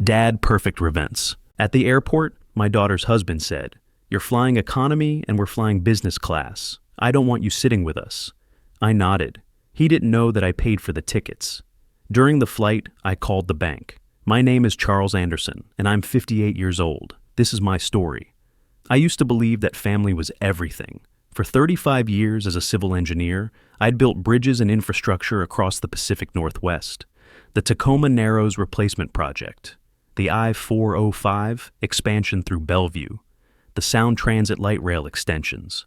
Dad, perfect events. At the airport, my daughter's husband said, "You're flying economy and we're flying business class. I don't want you sitting with us." I nodded. He didn't know that I paid for the tickets. During the flight, I called the bank. "My name is Charles Anderson, and I'm 58 years old. This is my story. I used to believe that family was everything. For 35 years as a civil engineer, I'd built bridges and infrastructure across the Pacific Northwest. The Tacoma Narrows Replacement Project, the I-405 expansion through Bellevue, the Sound Transit light rail extensions.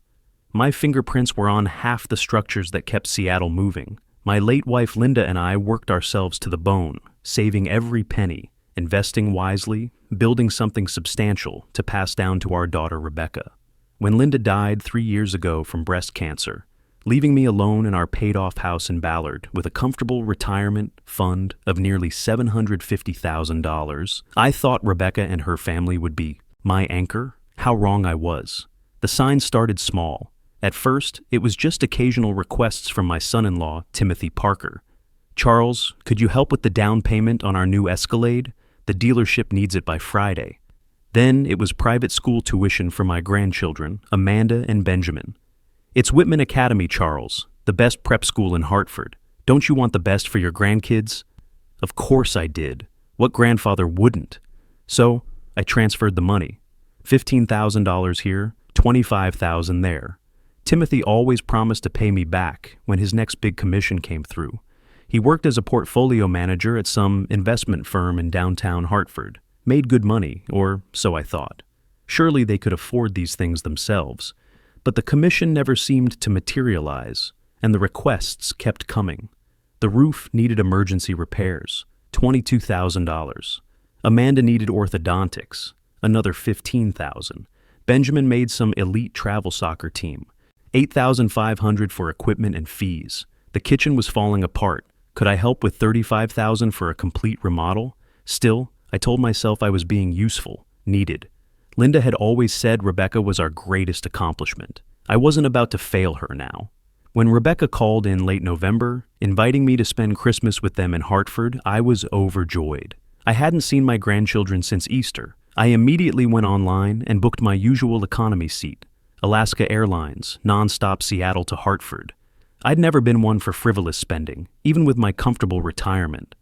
My fingerprints were on half the structures that kept Seattle moving. My late wife Linda and I worked ourselves to the bone, saving every penny, investing wisely, building something substantial to pass down to our daughter Rebecca. When Linda died 3 years ago from breast cancer, leaving me alone in our paid-off house in Ballard with a comfortable retirement fund of nearly $750,000, I thought Rebecca and her family would be my anchor. How wrong I was. The signs started small. At first, it was just occasional requests from my son-in-law, Timothy Parker. "Charles, could you help with the down payment on our new Escalade? The dealership needs it by Friday." Then it was private school tuition for my grandchildren, Amanda and Benjamin. "It's Whitman Academy, Charles, the best prep school in Hartford. Don't you want the best for your grandkids?" Of course I did. What grandfather wouldn't? So I transferred the money. $15,000 here, $25,000 there. Timothy always promised to pay me back when his next big commission came through. He worked as a portfolio manager at some investment firm in downtown Hartford. Made good money, or so I thought. Surely they could afford these things themselves. But the commission never seemed to materialize, and the requests kept coming. The roof needed emergency repairs, $22,000. Amanda needed orthodontics, another $15,000. Benjamin made some elite travel soccer team, $8,500 for equipment and fees. The kitchen was falling apart. Could I help with $35,000 for a complete remodel? Still, I told myself I was being useful, needed. Linda had always said Rebecca was our greatest accomplishment. I wasn't about to fail her now. When Rebecca called in late November, inviting me to spend Christmas with them in Hartford, I was overjoyed. I hadn't seen my grandchildren since Easter. I immediately went online and booked my usual economy seat, Alaska Airlines, nonstop Seattle to Hartford. I'd never been one for frivolous spending, even with my comfortable retirement.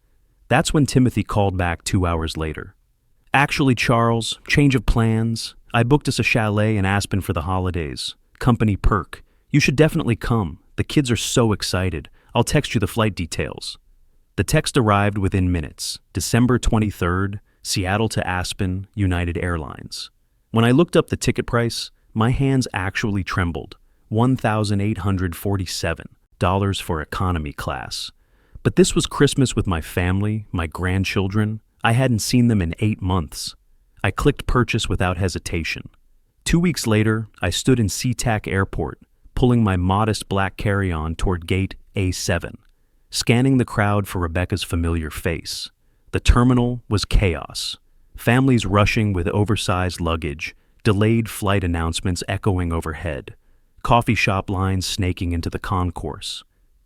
That's when Timothy called back 2 hours later. "Actually, Charles, change of plans. I booked us a chalet in Aspen for the holidays. Company perk. You should definitely come. The kids are so excited. I'll text you the flight details." The text arrived within minutes. December 23rd, Seattle to Aspen, United Airlines. When I looked up the ticket price, my hands actually trembled. $1,847 for economy class. But this was Christmas with my family, my grandchildren. I hadn't seen them in 8 months. I clicked purchase without hesitation. 2 weeks later, I stood in SeaTac Airport, pulling my modest black carry-on toward gate A7, scanning the crowd for Rebecca's familiar face. The terminal was chaos. Families rushing with oversized luggage, delayed flight announcements echoing overhead, coffee shop lines snaking into the concourse.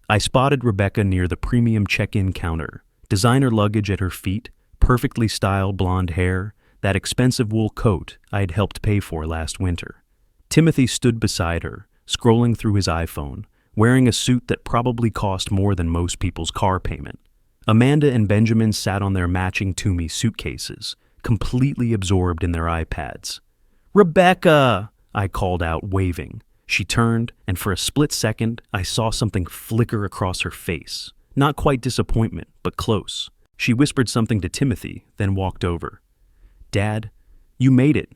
I spotted Rebecca near the premium check-in counter, designer luggage at her feet, perfectly styled blonde hair, that expensive wool coat I had helped pay for last winter. Timothy stood beside her, scrolling through his iPhone, wearing a suit that probably cost more than most people's car payment. Amanda and Benjamin sat on their matching Toomey suitcases, completely absorbed in their iPads. "Rebecca!" I called out, waving. She turned, and for a split second, I saw something flicker across her face. Not quite disappointment, but close. She whispered something to Timothy, then walked over. "Dad, you made it."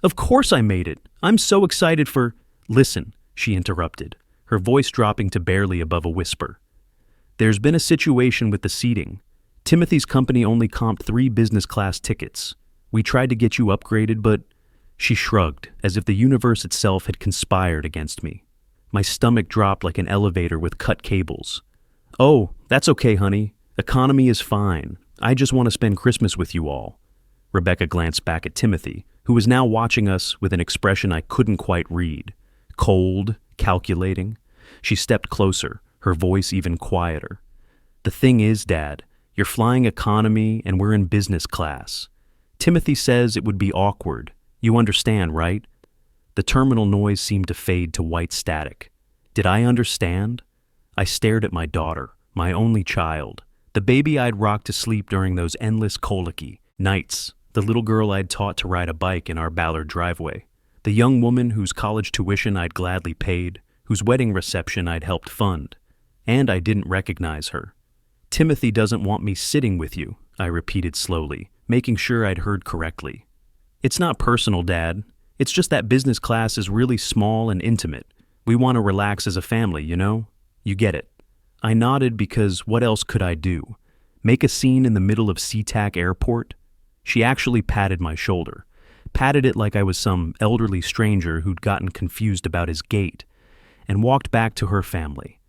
"Of course I made it. I'm so excited for—" "Listen," she interrupted, her voice dropping to barely above a whisper. "There's been a situation with the seating. Timothy's company only comped 3 business class tickets. We tried to get you upgraded, but—" She shrugged, as if the universe itself had conspired against me. My stomach dropped like an elevator with cut cables. "Oh, that's okay, honey. Economy is fine. I just want to spend Christmas with you all." Rebecca glanced back at Timothy, who was now watching us with an expression I couldn't quite read. Cold, calculating. She stepped closer, her voice even quieter. "The thing is, Dad, You're flying economy and we're in business class. Timothy says it would be awkward. You understand, right? The terminal noise seemed to fade to white static. Did I understand? I stared at my daughter, my only child, the baby I'd rocked to sleep during those endless colicky nights, the little girl I'd taught to ride a bike in our Ballard driveway, the young woman whose college tuition I'd gladly paid, whose wedding reception I'd helped fund. And I didn't recognize her. Timothy doesn't want me sitting with you, I repeated slowly, making sure I'd heard correctly. It's not personal, Dad. It's just that business class is really small and intimate. We want to relax as a family, you know? You get it. I nodded because what else could I do? Make a scene in the middle of SeaTac Airport? She actually patted my shoulder, patted it like I was some elderly stranger who'd gotten confused about his gait, and walked back to her family.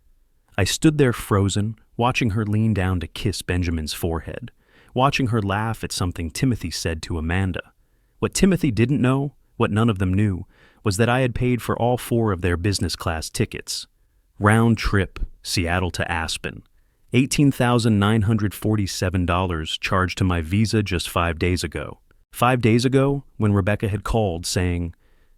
I stood there frozen, watching her lean down to kiss Benjamin's forehead, watching her laugh at something Timothy said to Amanda. What Timothy didn't know, what none of them knew, was that I had paid for all 4 of their business class tickets. Round trip, Seattle to Aspen. $18,947 charged to my Visa just 5 days ago. 5 days ago, when Rebecca had called saying,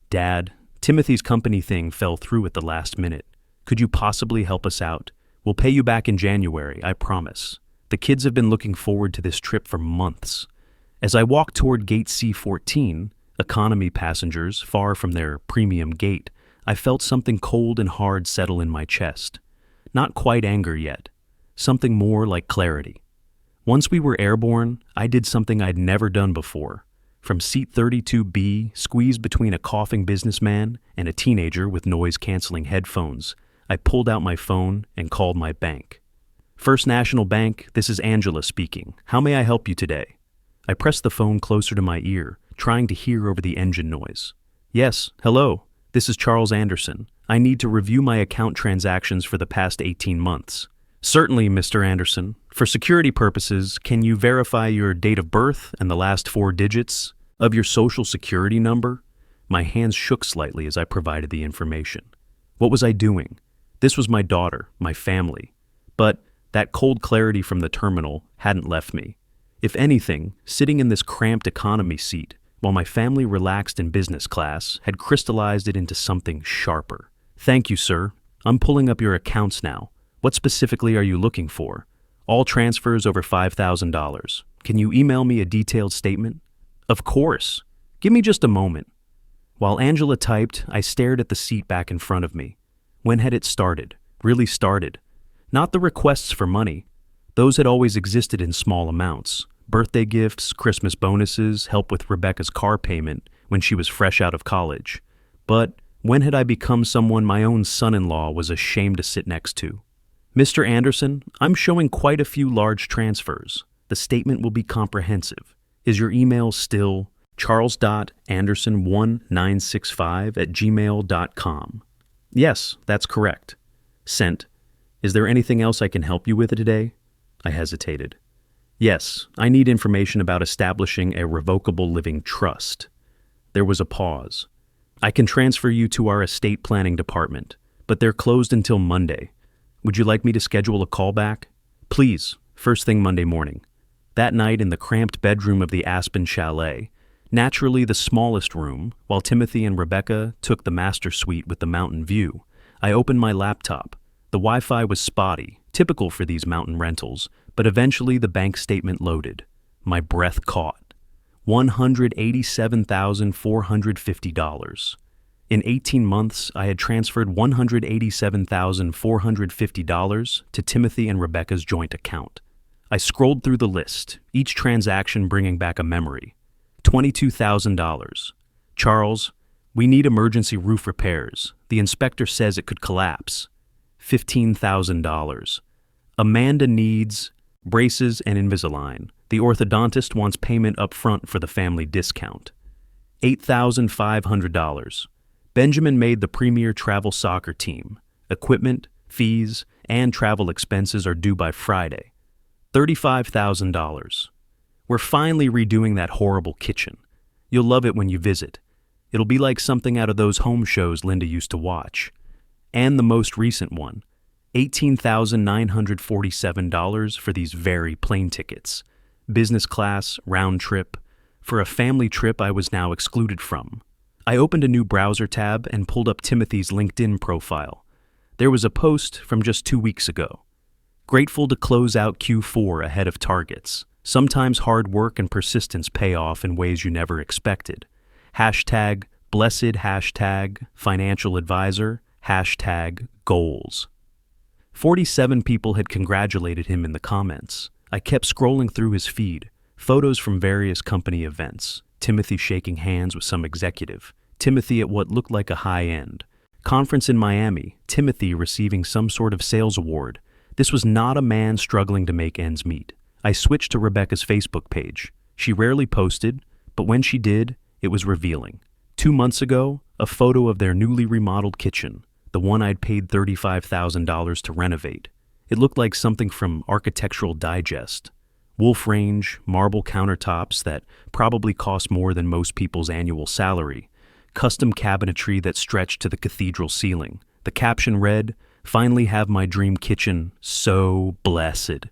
"Dad, Timothy's company thing fell through at the last minute. Could you possibly help us out? We'll pay you back in January, I promise." The kids have been looking forward to this trip for months. As I walked toward gate C14, economy passengers far from their premium gate, I felt something cold and hard settle in my chest. Not quite anger yet. Something more like clarity. Once we were airborne, I did something I'd never done before. From seat 32B, squeezed between a coughing businessman and a teenager with noise-canceling headphones, I pulled out my phone and called my bank. "First National Bank, this is Angela speaking. How may I help you today?" I pressed the phone closer to my ear, trying to hear over the engine noise. "Yes, hello. This is Charles Anderson. I need to review my account transactions for the past 18 months. "Certainly, Mr. Anderson. For security purposes, can you verify your date of birth and the last 4 digits of your social security number?" My hands shook slightly as I provided the information. What was I doing? This was my daughter, my family. But that cold clarity from the terminal hadn't left me. If anything, sitting in this cramped economy seat, while my family relaxed in business class, had crystallized it into something sharper. "Thank you, sir. I'm pulling up your accounts now. What specifically are you looking for?" "All transfers over $5,000. Can you email me a detailed statement?" "Of course. Give me just a moment." While Angela typed, I stared at the seat back in front of me. When had it started? Really started? Not the requests for money. Those had always existed in small amounts. Birthday gifts, Christmas bonuses, help with Rebecca's car payment when she was fresh out of college. But when had I become someone my own son-in-law was ashamed to sit next to? "Mr. Anderson, I'm showing quite a few large transfers. The statement will be comprehensive. Is your email still charles.anderson1965@gmail.com? "Yes, that's correct." Sent. "Is there anything else I can help you with today?" I hesitated. "Yes, I need information about establishing a revocable living trust." There was a pause. "I can transfer you to our estate planning department, but they're closed until Monday. Would you like me to schedule a call back?" "Please, first thing Monday morning." That night in the cramped bedroom of the Aspen Chalet, naturally the smallest room, while Timothy and Rebecca took the master suite with the mountain view, I opened my laptop. The Wi-Fi was spotty, typical for these mountain rentals, but eventually the bank statement loaded. My breath caught. $187,450. In 18 months, I had transferred $187,450 to Timothy and Rebecca's joint account. I scrolled through the list, each transaction bringing back a memory. $22,000. "Charles, we need emergency roof repairs. The inspector says it could collapse." $15,000. "Amanda needs braces and Invisalign. The orthodontist wants payment up front for the family discount." $8,500. "Benjamin made the premier travel soccer team. Equipment, fees, and travel expenses are due by Friday." $35,000. "We're finally redoing that horrible kitchen. You'll love it when you visit. It'll be like something out of those home shows Linda used to watch." And the most recent one, $18,947 for these very plane tickets. Business class, round trip, for a family trip I was now excluded from. I opened a new browser tab and pulled up Timothy's LinkedIn profile. There was a post from just 2 weeks ago. Grateful to close out Q4 ahead of targets. Sometimes hard work and persistence pay off in ways you never expected. Hashtag blessed, hashtag financial advisor, hashtag goals. 47 people had congratulated him in the comments. I kept scrolling through his feed. Photos from various company events. Timothy shaking hands with some executive. Timothy at what looked like a high-end conference in Miami. Timothy receiving some sort of sales award. This was not a man struggling to make ends meet. I switched to Rebecca's Facebook page. She rarely posted, but when she did, it was revealing. 2 months ago, a photo of their newly remodeled kitchen, the one I'd paid $35,000 to renovate. It looked like something from Architectural Digest. Wolf range, marble countertops that probably cost more than most people's annual salary. Custom cabinetry that stretched to the cathedral ceiling. The caption read, "Finally have my dream kitchen, so blessed."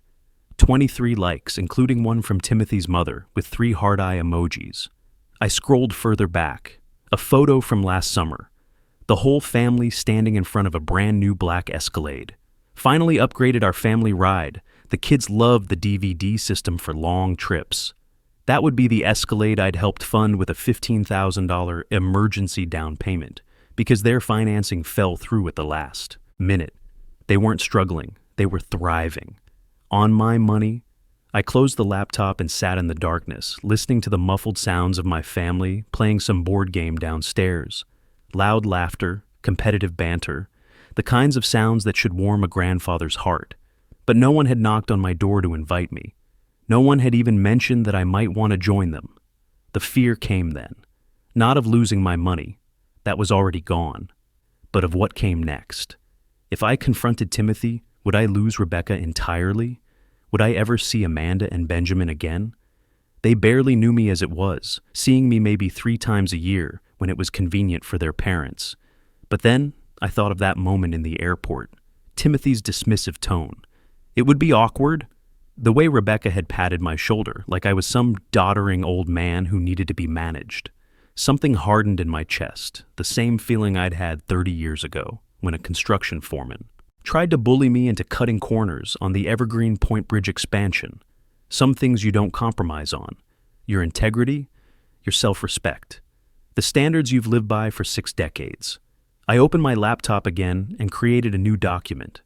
23 likes, including one from Timothy's mother, with 3 heart eye emojis. I scrolled further back. A photo from last summer. The whole family standing in front of a brand new black Escalade. Finally upgraded our family ride. The kids loved the DVD system for long trips. That would be the Escalade I'd helped fund with a $15,000 emergency down payment, because their financing fell through at the last minute. They weren't struggling, they were thriving. On my money, I closed the laptop and sat in the darkness, listening to the muffled sounds of my family playing some board game downstairs. Loud laughter, competitive banter, the kinds of sounds that should warm a grandfather's heart. But no one had knocked on my door to invite me. No one had even mentioned that I might want to join them. The fear came then, not of losing my money, that was already gone, but of what came next. If I confronted Timothy, would I lose Rebecca entirely? Would I ever see Amanda and Benjamin again? They barely knew me as it was, seeing me maybe 3 times a year when it was convenient for their parents. But then I thought of that moment in the airport, Timothy's dismissive tone. It would be awkward. The way Rebecca had patted my shoulder, like I was some doddering old man who needed to be managed. Something hardened in my chest, the same feeling I'd had 30 years ago when a construction foreman tried to bully me into cutting corners on the Evergreen Point Bridge expansion. Some things you don't compromise on. Your integrity, your self-respect. The standards you've lived by for 6 decades. I opened my laptop again and created a new document.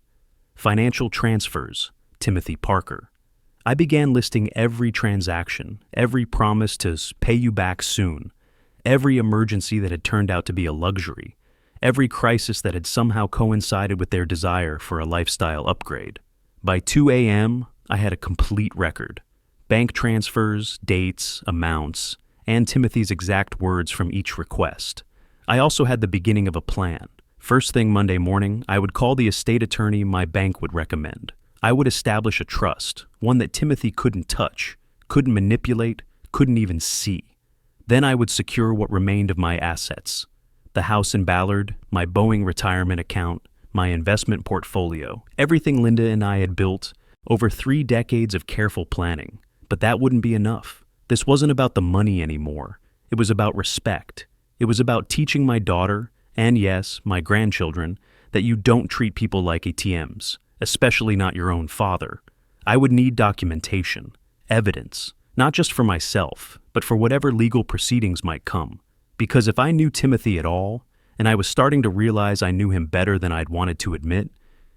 Financial transfers, Timothy Parker. I began listing every transaction, every promise to pay you back soon, every emergency that had turned out to be a luxury, every crisis that had somehow coincided with their desire for a lifestyle upgrade. By 2 a.m., I had a complete record. Bank transfers, dates, amounts, and Timothy's exact words from each request. I also had the beginning of a plan. First thing Monday morning, I would call the estate attorney my bank would recommend. I would establish a trust, one that Timothy couldn't touch, couldn't manipulate, couldn't even see. Then I would secure what remained of my assets. The house in Ballard, my Boeing retirement account, my investment portfolio, everything Linda and I had built over 3 decades of careful planning. But that wouldn't be enough. This wasn't about the money anymore. It was about respect. It was about teaching my daughter, and yes, my grandchildren, that you don't treat people like ATMs, especially not your own father. I would need documentation, evidence, not just for myself, but for whatever legal proceedings might come. Because if I knew Timothy at all, and I was starting to realize I knew him better than I'd wanted to admit,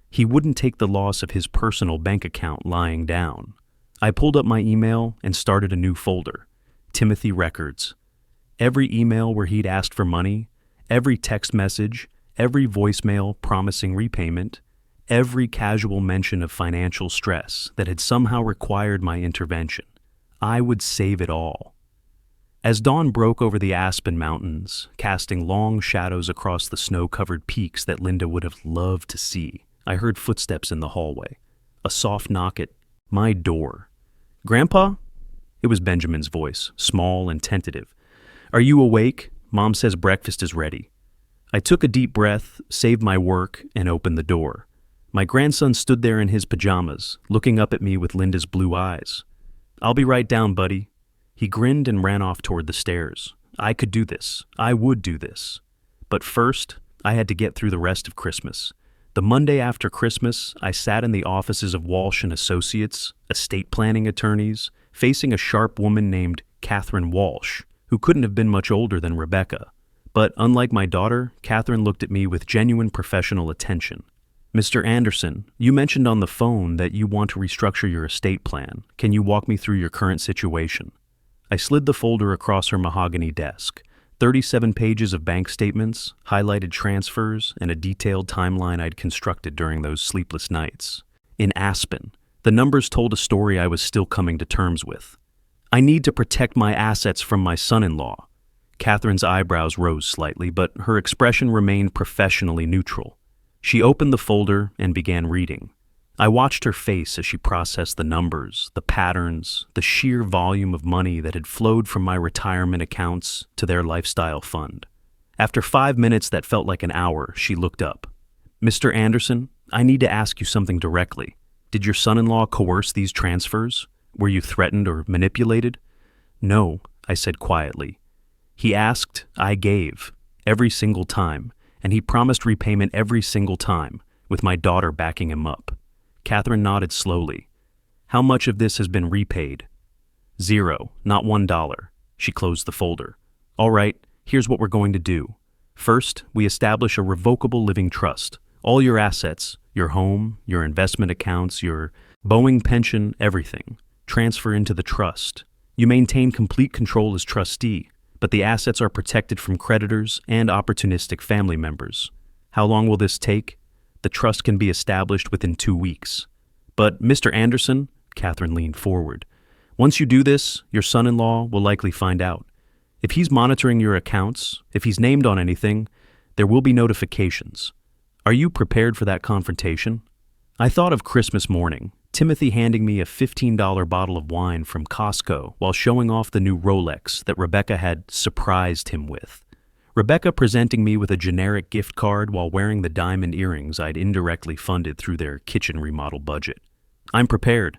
he wouldn't take the loss of his personal bank account lying down. I pulled up my email and started a new folder, Timothy Records. Every email where he'd asked for money, every text message, every voicemail promising repayment, every casual mention of financial stress that had somehow required my intervention. I would save it all. As dawn broke over the Aspen Mountains, casting long shadows across the snow-covered peaks that Linda would have loved to see, I heard footsteps in the hallway. A soft knock at my door. "Grandpa?" It was Benjamin's voice, small and tentative. "Are you awake? Mom says breakfast is ready." I took a deep breath, saved my work, and opened the door. My grandson stood there in his pajamas, looking up at me with Linda's blue eyes. "I'll be right down, buddy." He grinned and ran off toward the stairs. I could do this. I would do this. But first, I had to get through the rest of Christmas. The Monday after Christmas, I sat in the offices of Walsh and Associates, estate planning attorneys, facing a sharp woman named Catherine Walsh, who couldn't have been much older than Rebecca. But unlike my daughter, Catherine looked at me with genuine professional attention. "Mr. Anderson, you mentioned on the phone that you want to restructure your estate plan. Can you walk me through your current situation?" I slid the folder across her mahogany desk. 37 pages of bank statements, highlighted transfers, and a detailed timeline I'd constructed during those sleepless nights. In Aspen, the numbers told a story I was still coming to terms with. "I need to protect my assets from my son-in-law." Catherine's eyebrows rose slightly, but her expression remained professionally neutral. She opened the folder and began reading. I watched her face as she processed the numbers, the patterns, the sheer volume of money that had flowed from my retirement accounts to their lifestyle fund. After 5 minutes that felt like an hour, she looked up. "Mr. Anderson, I need to ask you something directly. Did your son-in-law coerce these transfers? Were you threatened or manipulated?" "No," I said quietly. "He asked, I gave, every single time, and he promised repayment every single time, with my daughter backing him up." Catherine nodded slowly. "How much of this has been repaid?" "Zero, not $1. She closed the folder. "All right, here's what we're going to do. First, we establish a revocable living trust. All your assets, your home, your investment accounts, your Boeing pension, everything, transfer into the trust. You maintain complete control as trustee, but the assets are protected from creditors and opportunistic family members. How long will this take? The trust can be established within 2 weeks. But, Mr. Anderson," Catherine leaned forward, "once you do this, your son-in-law will likely find out. If he's monitoring your accounts, if he's named on anything, there will be notifications. Are you prepared for that confrontation?" I thought of Christmas morning, Timothy handing me a $15 bottle of wine from Costco while showing off the new Rolex that Rebecca had surprised him with. Rebecca presenting me with a generic gift card while wearing the diamond earrings I'd indirectly funded through their kitchen remodel budget. I'm prepared.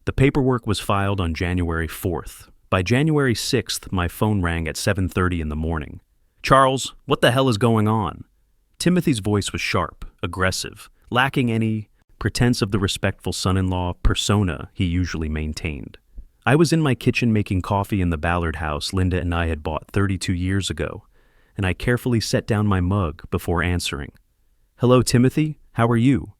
The paperwork was filed on January 4th. By January 6th, my phone rang at 7:30 in the morning. "Charles, what the hell is going on?" Timothy's voice was sharp, aggressive, lacking any pretense of the respectful son-in-law persona he usually maintained. I was in my kitchen making coffee in the Ballard house Linda and I had bought 32 years ago, and I carefully set down my mug before answering. "Hello, Timothy. How are you?"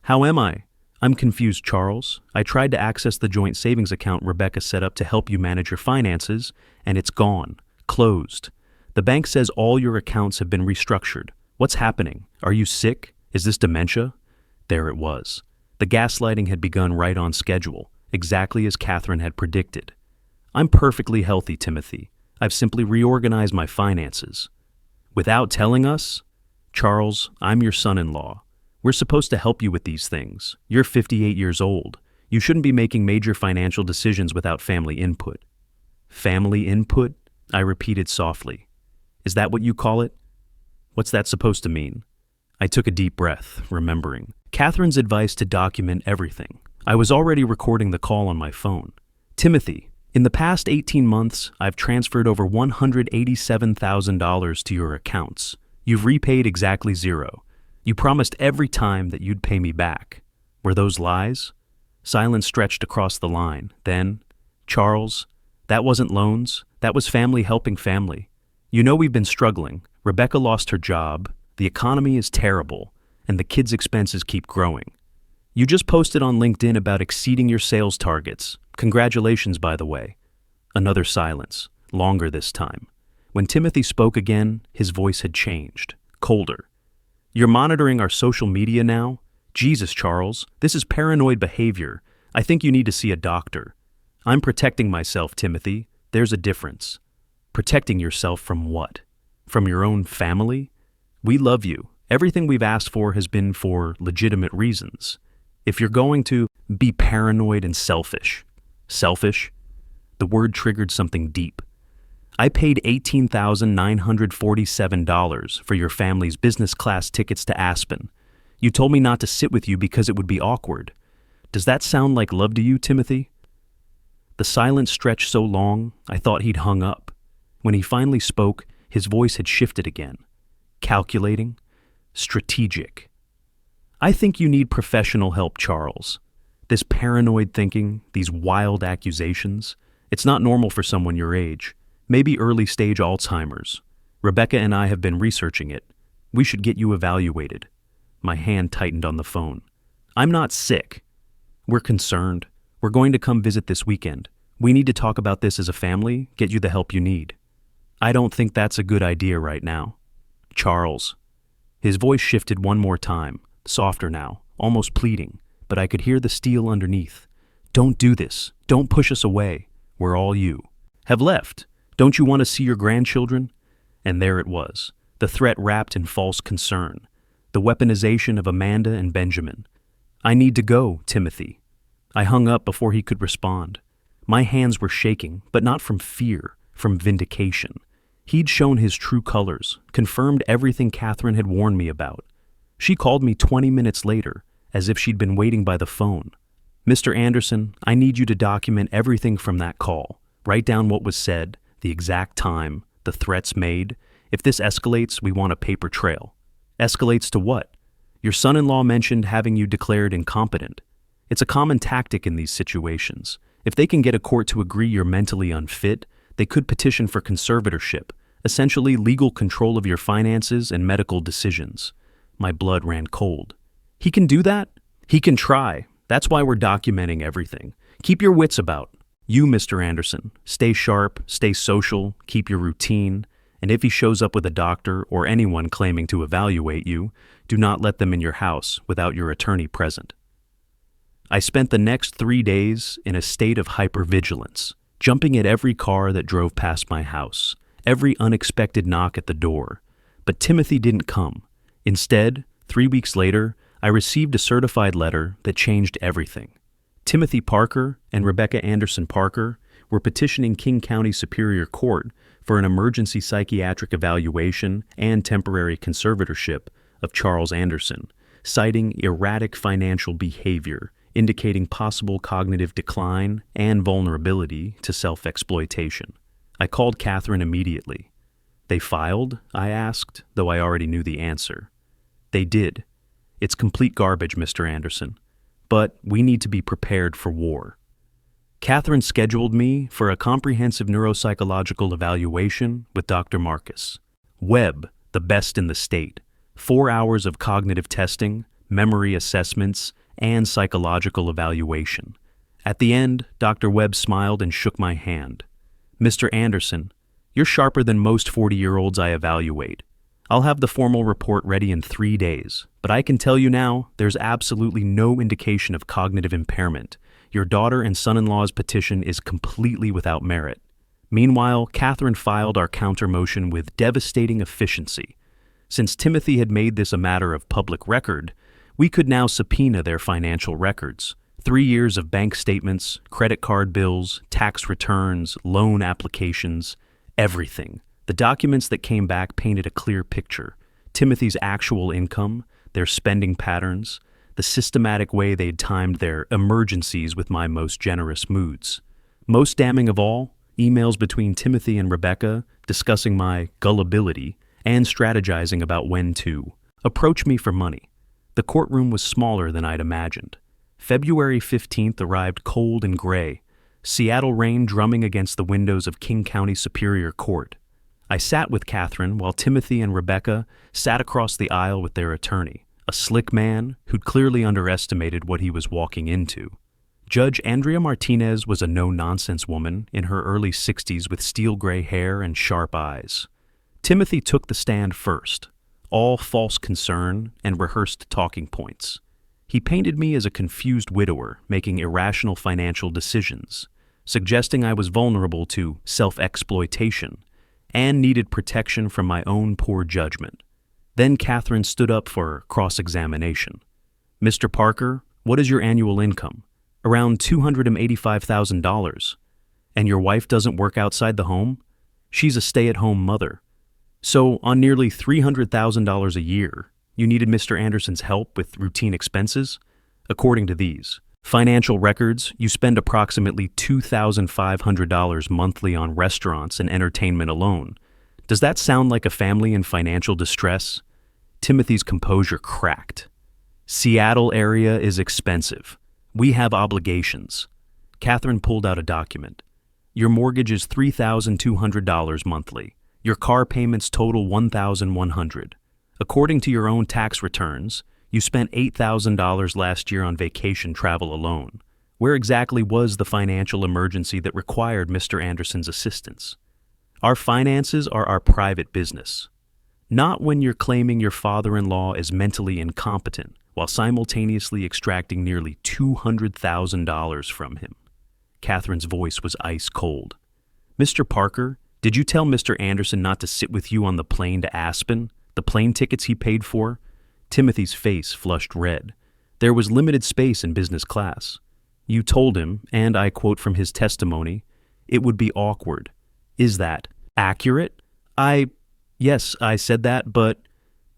"How am I?" "I'm confused, Charles. I tried to access the joint savings account Rebecca set up to help you manage your finances, and it's gone. Closed. The bank says all your accounts have been restructured. What's happening? Are you sick? Is this dementia?" There it was. The gaslighting had begun right on schedule, exactly as Catherine had predicted. "I'm perfectly healthy, Timothy. I've simply reorganized my finances." "Without telling us?" "Charles, I'm your son-in-law. We're supposed to help you with these things. You're 58 years old. You shouldn't be making major financial decisions without family input." "Family input?" I repeated softly. "Is that what you call it? What's that supposed to mean?" I took a deep breath, remembering Catherine's advice to document everything. I was already recording the call on my phone. "Timothy, in the past 18 months, I've transferred over $187,000 to your accounts. You've repaid exactly zero. You promised every time that you'd pay me back. Were those lies?" Silence stretched across the line. Then, "Charles, that wasn't loans. That was family helping family. You know we've been struggling. Rebecca lost her job. The economy is terrible, and the kids' expenses keep growing. You just posted on LinkedIn about exceeding your sales targets. Congratulations, by the way." Another silence, longer this time. When Timothy spoke again, his voice had changed, colder. "You're monitoring our social media now? Jesus, Charles, this is paranoid behavior. I think you need to see a doctor." "I'm protecting myself, Timothy. There's a difference." "Protecting yourself from what? From your own family? We love you. Everything we've asked for has been for legitimate reasons. If you're going to be paranoid and selfish." Selfish? The word triggered something deep. "I paid $18,947 for your family's business class tickets to Aspen. You told me not to sit with you because it would be awkward. Does that sound like love to you, Timothy?" The silence stretched so long, I thought he'd hung up. When he finally spoke, his voice had shifted again. Calculating, strategic. "I think you need professional help, Charles. This paranoid thinking, these wild accusations, it's not normal for someone your age. Maybe early-stage Alzheimer's. Rebecca and I have been researching it. We should get you evaluated." My hand tightened on the phone. "I'm not sick. We're concerned. We're going to come visit this weekend. We need to talk about this as a family, get you the help you need." "I don't think that's a good idea right now." "Charles." His voice shifted one more time, softer now, almost pleading, but I could hear the steel underneath. "Don't do this. Don't push us away. We're all you. Have left. Don't you want to see your grandchildren?" And there it was, the threat wrapped in false concern, the weaponization of Amanda and Benjamin. "I need to go, Timothy." I hung up before he could respond. My hands were shaking, but not from fear, from vindication. He'd shown his true colors, confirmed everything Catherine had warned me about. She called me 20 minutes later, as if she'd been waiting by the phone. "Mr. Anderson, I need you to document everything from that call. Write down what was said, the exact time, the threats made. If this escalates, we want a paper trail." "Escalates to what?" "Your son-in-law mentioned having you declared incompetent. It's a common tactic in these situations. If they can get a court to agree you're mentally unfit, they could petition for conservatorship, essentially legal control of your finances and medical decisions." My blood ran cold. "He can do that?" "He can try. That's why we're documenting everything. Keep your wits about. You, Mr. Anderson, stay sharp, stay social, keep your routine, and if he shows up with a doctor or anyone claiming to evaluate you, do not let them in your house without your attorney present." I spent the next 3 days in a state of hypervigilance, jumping at every car that drove past my house, every unexpected knock at the door. But Timothy didn't come. Instead, 3 weeks later, I received a certified letter that changed everything. Timothy Parker and Rebecca Anderson Parker were petitioning King County Superior Court for an emergency psychiatric evaluation and temporary conservatorship of Charles Anderson, citing erratic financial behavior, indicating possible cognitive decline and vulnerability to self-exploitation. I called Catherine immediately. "They filed?" I asked, though I already knew the answer. "They did. It's complete garbage, Mr. Anderson. But we need to be prepared for war." Catherine scheduled me for a comprehensive neuropsychological evaluation with Dr. Marcus. Webb, the best in the state. 4 hours of cognitive testing, memory assessments, and psychological evaluation. At the end, Dr. Webb smiled and shook my hand. "Mr. Anderson, you're sharper than most 40-year-olds I evaluate. I'll have the formal report ready in 3 days, but I can tell you now, there's absolutely no indication of cognitive impairment. Your daughter and son-in-law's petition is completely without merit." Meanwhile, Catherine filed our counter-motion with devastating efficiency. Since Timothy had made this a matter of public record, we could now subpoena their financial records. 3 years of bank statements, credit card bills, tax returns, loan applications, everything. The documents that came back painted a clear picture. Timothy's actual income, their spending patterns, the systematic way they'd timed their emergencies with my most generous moods. Most damning of all, emails between Timothy and Rebecca discussing my gullibility and strategizing about when to approach me for money. The courtroom was smaller than I'd imagined. February 15th arrived cold and gray, Seattle rain drumming against the windows of King County Superior Court. I sat with Catherine while Timothy and Rebecca sat across the aisle with their attorney, a slick man who'd clearly underestimated what he was walking into. Judge Andrea Martinez was a no-nonsense woman in her early 60s with steel gray hair and sharp eyes. Timothy took the stand first, all false concern and rehearsed talking points. He painted me as a confused widower making irrational financial decisions, suggesting I was vulnerable to self-exploitation and needed protection from my own poor judgment. Then Catherine stood up for cross-examination. "Mr. Parker, what is your annual income?" "Around $285,000. "And your wife doesn't work outside the home?" "She's a stay-at-home mother." "So on nearly $300,000 a year, You needed Mr. Anderson's help with routine expenses? According to these financial records, you spend approximately $2,500 monthly on restaurants and entertainment alone. Does that sound like a family in financial distress? Timothy's composure cracked. Seattle area is expensive. We have obligations. Catherine pulled out a document. Your mortgage is $3,200 monthly. Your car payments total $1,100. According to your own tax returns, you spent $8,000 last year on vacation travel alone. Where exactly was the financial emergency that required Mr. Anderson's assistance? Our finances are our private business. Not when you're claiming your father-in-law is mentally incompetent while simultaneously extracting nearly $200,000 from him. Catherine's voice was ice cold. Mr. Parker, did you tell Mr. Anderson not to sit with you on the plane to Aspen? The plane tickets he paid for? Timothy's face flushed red. There was limited space in business class. You told him, and I quote from his testimony, it would be awkward. Is that accurate? Yes, I said that, but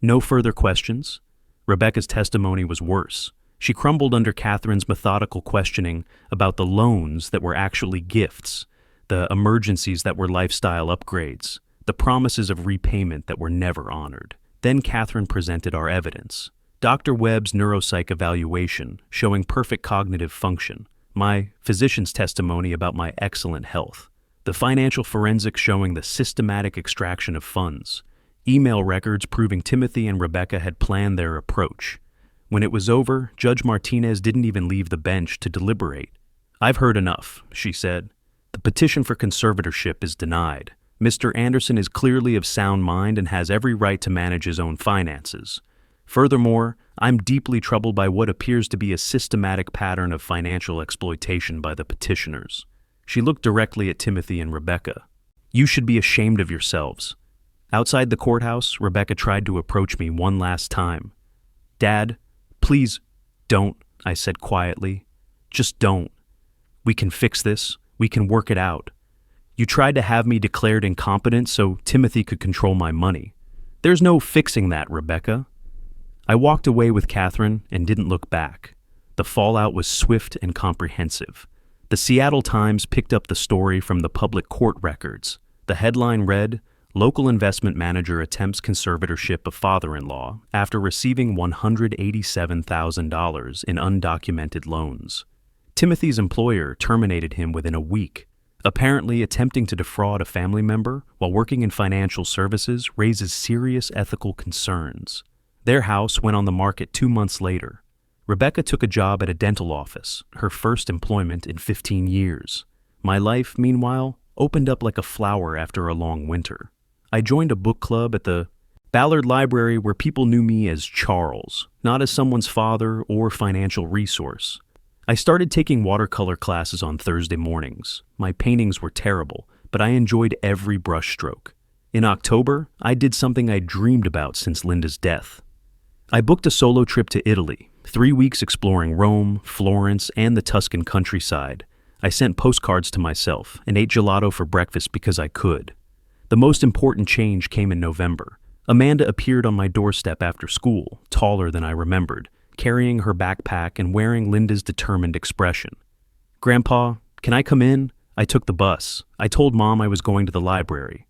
no further questions. Rebecca's testimony was worse. She crumbled under Catherine's methodical questioning about the loans that were actually gifts, the emergencies that were lifestyle upgrades, the promises of repayment that were never honored. Then Catherine presented our evidence. Dr. Webb's neuropsych evaluation showing perfect cognitive function, my physician's testimony about my excellent health, the financial forensics showing the systematic extraction of funds, email records proving Timothy and Rebecca had planned their approach. When it was over, Judge Martinez didn't even leave the bench to deliberate. I've heard enough, she said. The petition for conservatorship is denied. Mr. Anderson is clearly of sound mind and has every right to manage his own finances. Furthermore, I'm deeply troubled by what appears to be a systematic pattern of financial exploitation by the petitioners. She looked directly at Timothy and Rebecca. You should be ashamed of yourselves. Outside the courthouse, Rebecca tried to approach me one last time. Dad, please, don't, I said quietly. Just don't. We can fix this. We can work it out. You tried to have me declared incompetent so Timothy could control my money. There's no fixing that, Rebecca. I walked away with Catherine and didn't look back. The fallout was swift and comprehensive. The Seattle Times picked up the story from the public court records. The headline read, Local investment manager attempts conservatorship of father-in-law after receiving $187,000 in undocumented loans. Timothy's employer terminated him within a week. Apparently, attempting to defraud a family member while working in financial services raises serious ethical concerns. Their house went on the market 2 months later. Rebecca took a job at a dental office, her first employment in 15 years. My life, meanwhile, opened up like a flower after a long winter. I joined a book club at the Ballard Library where people knew me as Charles, not as someone's father or financial resource. I started taking watercolor classes on Thursday mornings. My paintings were terrible, but I enjoyed every brushstroke. In October, I did something I dreamed about since Linda's death. I booked a solo trip to Italy, 3 weeks exploring Rome, Florence, and the Tuscan countryside. I sent postcards to myself and ate gelato for breakfast because I could. The most important change came in November. Amanda appeared on my doorstep after school, taller than I remembered, carrying her backpack and wearing Linda's determined expression. Grandpa, can I come in? I took the bus. I told Mom I was going to the library.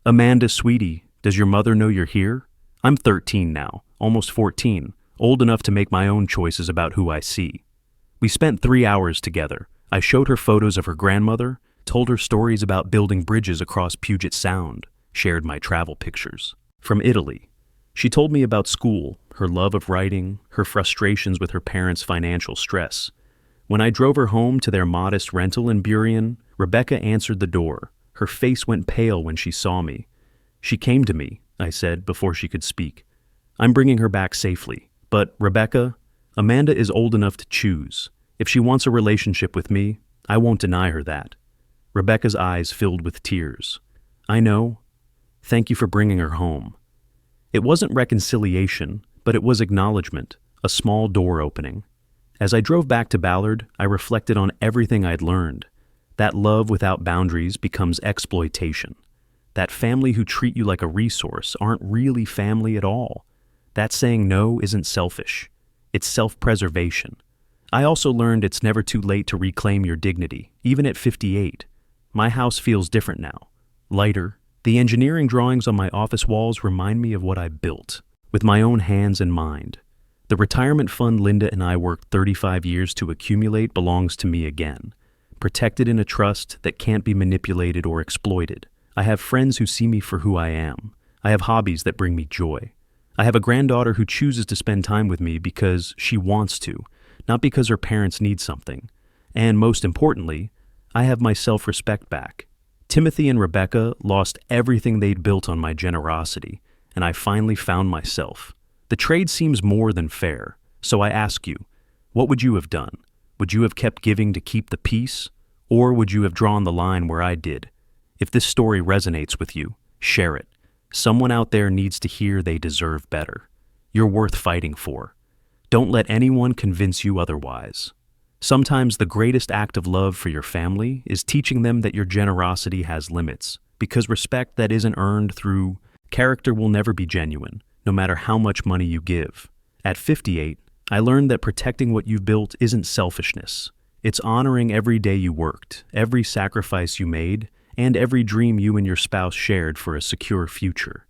Amanda, sweetie, does your mother know you're here? I'm 13 now, almost 14, old enough to make my own choices about who I see. We spent 3 hours together. I showed her photos of her grandmother, told her stories about building bridges across Puget Sound, shared my travel pictures. From Italy, she told me about school, her love of writing, her frustrations with her parents' financial stress. When I drove her home to their modest rental in Burien, Rebecca answered the door. Her face went pale when she saw me. She came to me, I said before she could speak. I'm bringing her back safely. But, Rebecca, Amanda is old enough to choose. If she wants a relationship with me, I won't deny her that. Rebecca's eyes filled with tears. I know. Thank you for bringing her home. It wasn't reconciliation, but it was acknowledgement, a small door opening. As I drove back to Ballard, I reflected on everything I'd learned. That love without boundaries becomes exploitation. That family who treat you like a resource aren't really family at all. That saying no isn't selfish. It's self-preservation. I also learned it's never too late to reclaim your dignity, even at 58. My house feels different now. Lighter. The engineering drawings on my office walls remind me of what I built, with my own hands and mind. The retirement fund Linda and I worked 35 years to accumulate belongs to me again, protected in a trust that can't be manipulated or exploited. I have friends who see me for who I am. I have hobbies that bring me joy. I have a granddaughter who chooses to spend time with me because she wants to, not because her parents need something. And most importantly, I have my self-respect back. Timothy and Rebecca lost everything they'd built on my generosity, and I finally found myself. The trade seems more than fair, so I ask you, what would you have done? Would you have kept giving to keep the peace, or would you have drawn the line where I did? If this story resonates with you, share it. Someone out there needs to hear they deserve better. You're worth fighting for. Don't let anyone convince you otherwise. Sometimes the greatest act of love for your family is teaching them that your generosity has limits, because respect that isn't earned through character will never be genuine, no matter how much money you give. At 58, I learned that protecting what you've built isn't selfishness. It's honoring every day you worked, every sacrifice you made, and every dream you and your spouse shared for a secure future.